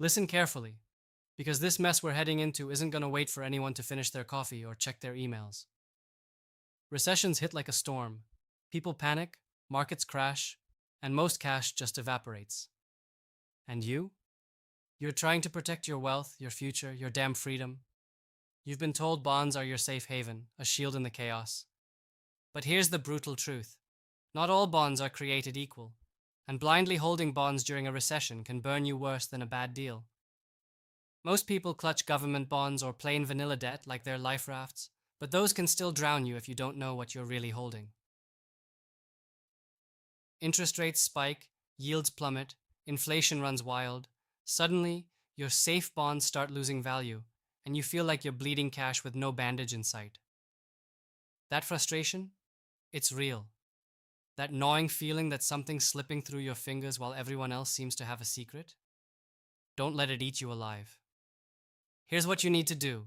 Listen carefully, because this mess we're heading into isn't going to wait for anyone to finish their coffee or check their emails. Recessions hit like a storm. People panic, markets crash, and most cash just evaporates. And you? You're trying to protect your wealth, your future, your damn freedom. You've been told bonds are your safe haven, a shield in the chaos. But here's the brutal truth. Not all bonds are created equal, and blindly holding bonds during a recession can burn you worse than a bad deal. Most people clutch government bonds or plain vanilla debt like they're life rafts, but those can still drown you if you don't know what you're really holding. Interest rates spike, yields plummet, inflation runs wild. Suddenly, your safe bonds start losing value, and you feel like you're bleeding cash with no bandage in sight. That frustration? It's real. That gnawing feeling that something's slipping through your fingers while everyone else seems to have a secret? Don't let it eat you alive. Here's what you need to do,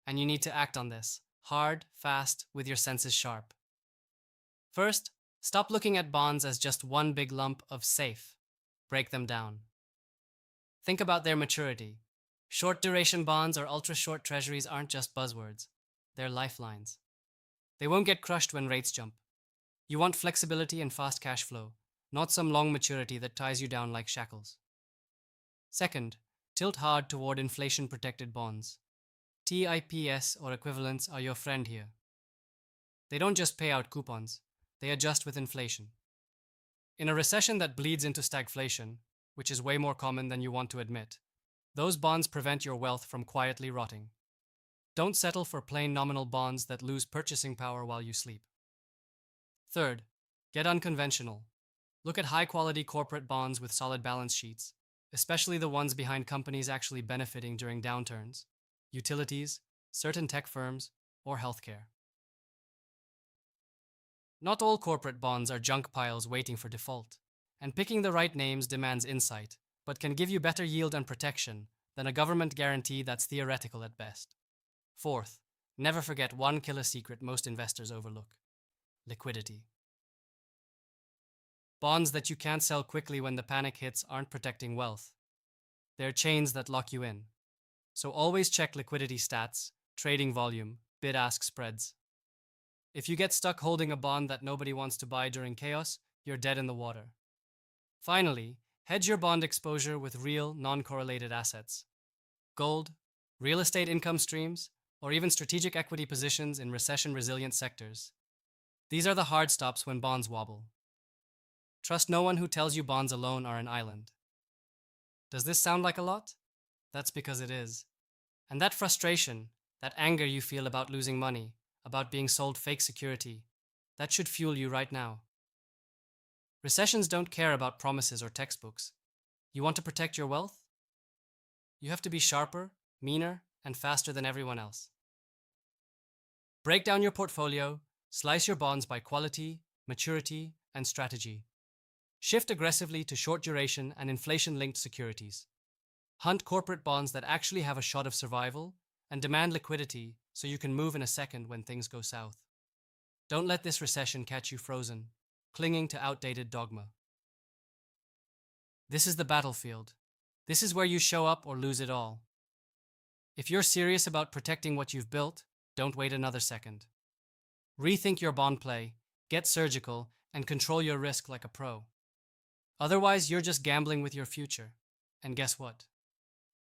and you need to act on this, hard, fast, with your senses sharp. First, stop looking at bonds as just one big lump of safe. Break them down. Think about their maturity. Short duration bonds or ultra short treasuries aren't just buzzwords, they're lifelines. They won't get crushed when rates jump. You want flexibility and fast cash flow, not some long maturity that ties you down like shackles. Second, tilt hard toward inflation protected bonds. TIPS or equivalents are your friend here. They don't just pay out coupons, they adjust with inflation. In a recession that bleeds into stagflation, which is way more common than you want to admit, those bonds prevent your wealth from quietly rotting. Don't settle for plain nominal bonds that lose purchasing power while you sleep. Third, get unconventional. Look at high-quality corporate bonds with solid balance sheets, especially the ones behind companies actually benefiting during downturns, utilities, certain tech firms, or healthcare. Not all corporate bonds are junk piles waiting for default, and picking the right names demands insight, but can give you better yield and protection than a government guarantee that's theoretical at best. Fourth, never forget one killer secret most investors overlook: liquidity. Bonds that you can't sell quickly when the panic hits aren't protecting wealth. They're chains that lock you in. So always check liquidity stats, trading volume, bid-ask spreads. If you get stuck holding a bond that nobody wants to buy during chaos, you're dead in the water. Finally, hedge your bond exposure with real, non-correlated assets. Gold, real estate income streams, or even strategic equity positions in recession-resilient sectors. These are the hard stops when bonds wobble. Trust no one who tells you bonds alone are an island. Does this sound like a lot? That's because it is. And that frustration, that anger you feel about losing money, about being sold fake security, that should fuel you right now. Recessions don't care about promises or textbooks. You want to protect your wealth? You have to be sharper, meaner, and faster than everyone else. Break down your portfolio, slice your bonds by quality, maturity, and strategy. Shift aggressively to short duration and inflation-linked securities. Hunt corporate bonds that actually have a shot of survival, and demand liquidity so you can move in a second when things go south. Don't let this recession catch you frozen, clinging to outdated dogma. This is the battlefield. This is where you show up or lose it all. If you're serious about protecting what you've built, don't wait another second. Rethink your bond play, get surgical, and control your risk like a pro. Otherwise, you're just gambling with your future. And guess what?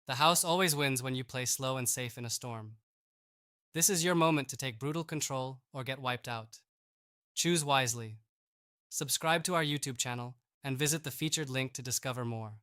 The house always wins when you play slow and safe in a storm. This is your moment to take brutal control or get wiped out. Choose wisely. Subscribe to our YouTube channel and visit the featured link to discover more.